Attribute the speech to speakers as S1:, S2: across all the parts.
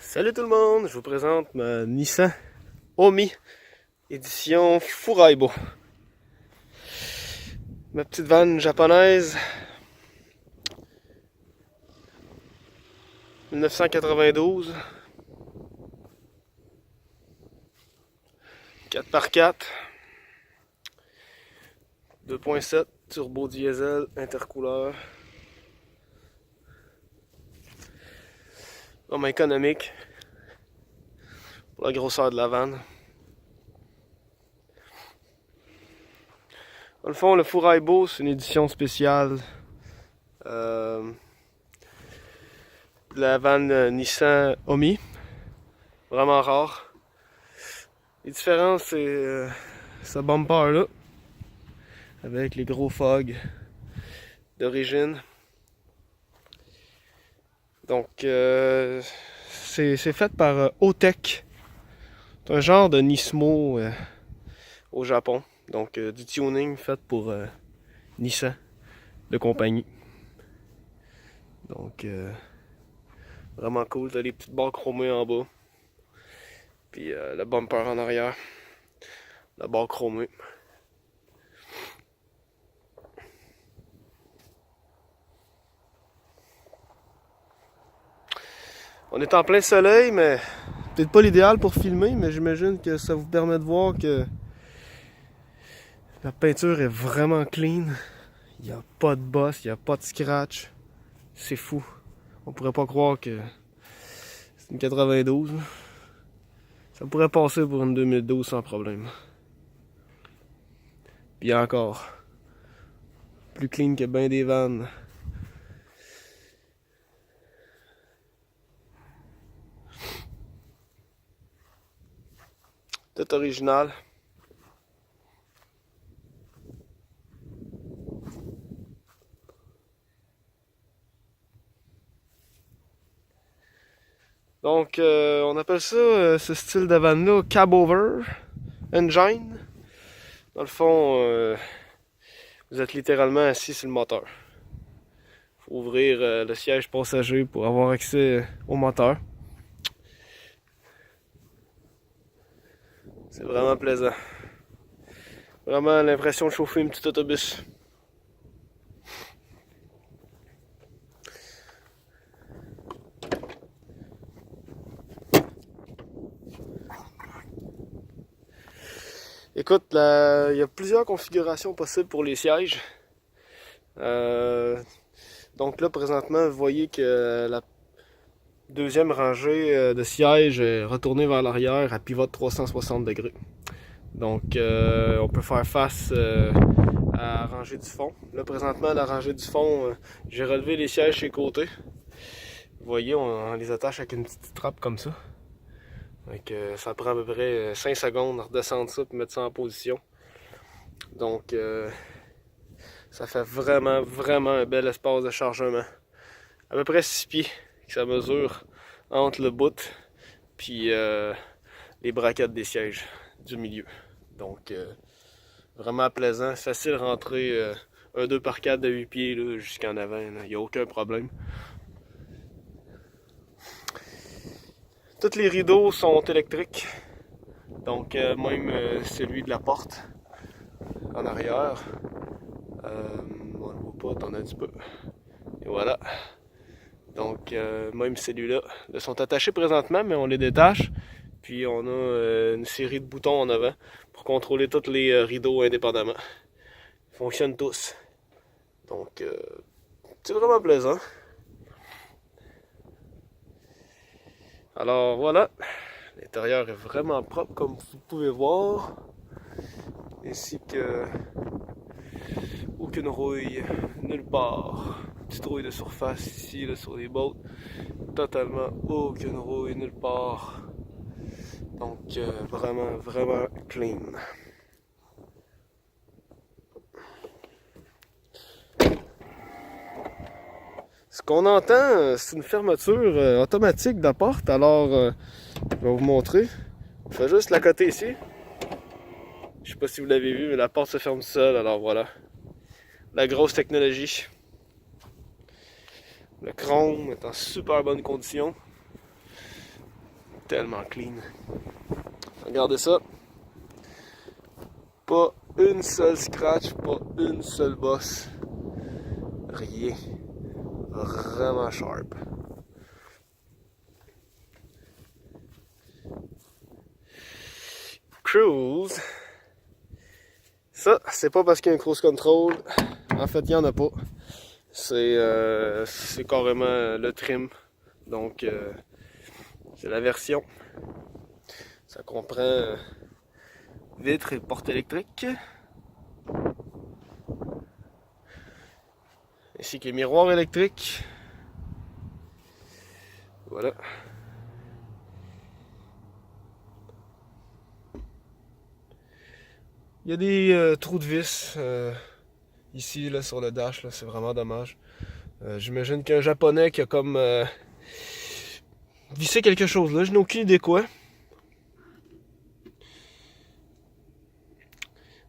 S1: Salut tout le monde, je vous présente ma Nissan Omi édition Furaibo. Ma petite vanne japonaise 1992 4x4 2.7 turbo diesel intercouleur. Vraiment économique pour la grosseur de la vanne. Dans le fond, le Furaibo, c'est une édition spéciale de la vanne Nissan Omi. Vraiment rare. Les différences, c'est ce bumper là, avec les gros fogs d'origine. Donc, c'est fait par Otech. C'est un genre de Nismo au Japon. Donc, du tuning fait pour Nissan de compagnie. Donc, vraiment cool. T'as les petites barres chromées en bas. Puis le bumper en arrière. La barre chromée. On est en plein soleil, mais peut-être pas l'idéal pour filmer, mais j'imagine que ça vous permet de voir que la peinture est vraiment clean. Il n'y a pas de bosse, il n'y a pas de scratch. C'est fou. On pourrait pas croire que c'est une 92. Ça pourrait passer pour une 2012 sans problème. Puis encore, plus clean que ben des vannes. Tout original. Donc, on appelle ça, ce style de van-là, cab over engine. Dans le fond, vous êtes littéralement assis sur le moteur. Faut ouvrir le siège passager pour avoir accès au moteur. C'est vraiment plaisant. Vraiment l'impression de chauffer un petit autobus. Écoute, il y a plusieurs configurations possibles pour les sièges. Donc là, présentement, vous voyez que la deuxième rangée de sièges est retournée vers l'arrière à pivot de 360 degrés. Donc, on peut faire face à la rangée du fond. Là, présentement, la rangée du fond, j'ai relevé les sièges chez côté. Vous voyez, on les attache avec une petite trappe comme ça. Donc, ça prend à peu près 5 secondes à redescendre ça et mettre ça en position. Donc, ça fait vraiment un bel espace de chargement. À peu près 6 pieds que ça mesure entre le bout puis les braquettes des sièges du milieu. Donc, vraiment plaisant, facile de rentrer un 2x4 de 8 pieds jusqu'en avant, il n'y a aucun problème. Tous les rideaux sont électriques, donc même celui de la porte en arrière. On le voit pas, t'en as un petit peu. Et voilà. Donc même celui-là, ils sont attachés présentement, mais on les détache. Puis on a une série de boutons en avant pour contrôler tous les rideaux indépendamment. Ils fonctionnent tous. Donc c'est vraiment plaisant. Alors voilà, l'intérieur est vraiment propre comme vous pouvez voir. Ainsi que aucune rouille nulle part. Petite rouille de surface ici là, sur les bottes. Totalement aucune rouille nulle part. Donc vraiment clean. Ce qu'on entend, c'est une fermeture automatique de la porte. Alors, je vais vous montrer. On fait juste la côté ici. Je sais pas si vous l'avez vu, mais la porte se ferme seule. Alors voilà. La grosse technologie. Le chrome est en super bonne condition. tellement clean. Regardez ça. Pas une seule scratch, pas une seule bosse. Rien. Vraiment sharp. Cruise. Ça, c'est pas parce qu'il y a un cruise control. En fait, il n'y en a pas. C'est carrément le trim. Donc, c'est la version. Ça comprend vitres et portes électriques. Ainsi que les miroirs électriques. Voilà. Il y a des trous de vis ici là, sur le dash, c'est vraiment dommage. J'imagine qu'un japonais qui a comme vissé quelque chose là, je n'ai aucune idée quoi.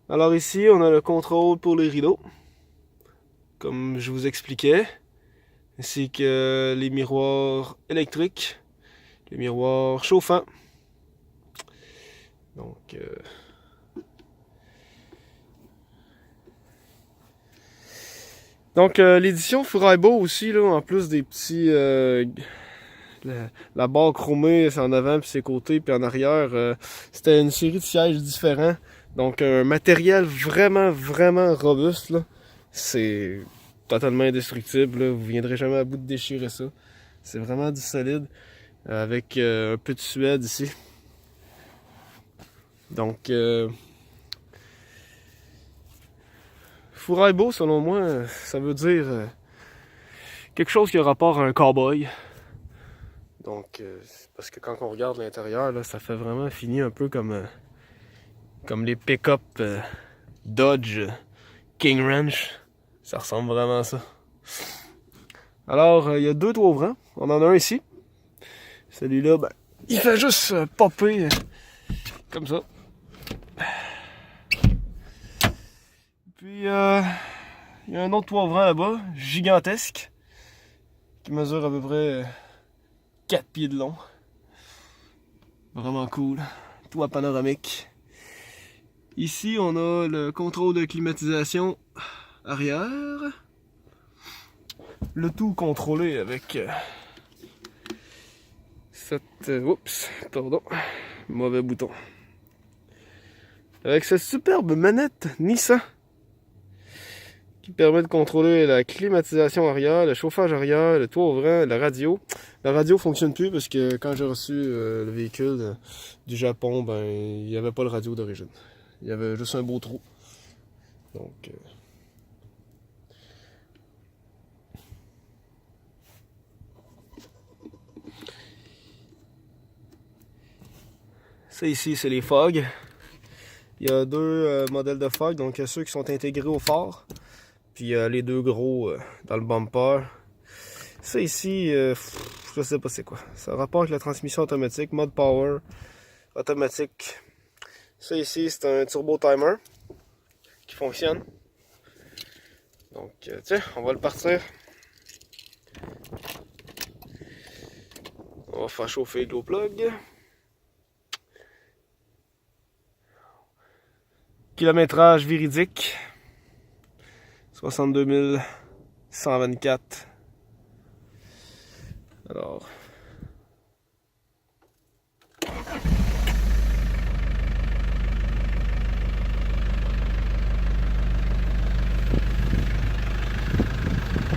S1: Alors ici, on a le contrôle pour les rideaux, comme je vous expliquais, ainsi que les miroirs électriques, les miroirs chauffants. Donc, l'édition Furaibo aussi, là, en plus des petits... la barre chromée, c'est en avant, puis ses côtés, puis en arrière, c'était une série de sièges différents. Donc un matériel vraiment, vraiment robuste, là. C'est totalement indestructible, là. Vous viendrez jamais à bout de déchirer ça. C'est vraiment du solide, avec un peu de suède ici. Donc... Furaibo, selon moi, ça veut dire quelque chose qui a rapport à un cowboy. Donc, parce que quand on regarde l'intérieur, là, ça fait vraiment fini un peu comme les pick-up Dodge King Ranch. Ça ressemble vraiment à ça. Alors, il y a deux toits ouvrants. On en a un ici. Celui-là, ben, il fait juste popper comme ça. Puis, il y a un autre toit ouvrant là-bas, gigantesque, qui mesure à peu près 4 pieds de long. Vraiment cool. Toit panoramique. Ici, on a le contrôle de climatisation arrière. Le tout contrôlé avec cette... oups, pardon. Mauvais bouton. Avec cette superbe manette Nissan qui permet de contrôler la climatisation arrière, le chauffage arrière, le toit ouvrant, la radio. La radio fonctionne plus parce que quand j'ai reçu le véhicule du Japon, ben il n'y avait pas le radio d'origine. Il y avait juste un beau trou. Donc ça ici, c'est les fogs. Il y a deux modèles de fog, donc il y a ceux qui sont intégrés au phare. Puis les deux gros dans le bumper. Ça ici, je sais pas c'est quoi. Ça a rapport avec la transmission automatique, mode power, automatique. Ça ici, c'est un turbo timer qui fonctionne. Donc, tiens, on va le partir. On va faire chauffer le glow plug. Kilométrage véridique. 62 124. Alors.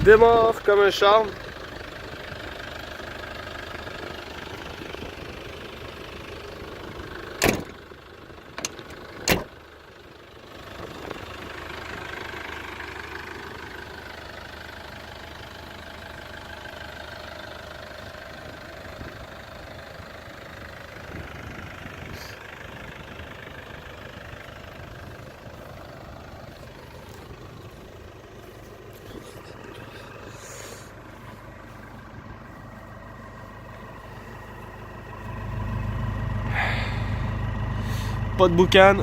S1: Démarre comme un charme. Pas de boucan.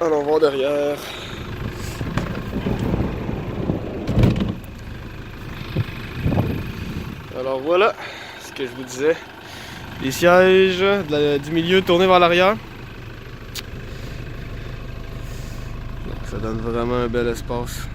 S1: Allons voir derrière. Alors voilà ce que je vous disais. Les sièges du milieu tournés vers l'arrière. Ça donne vraiment un bel espace.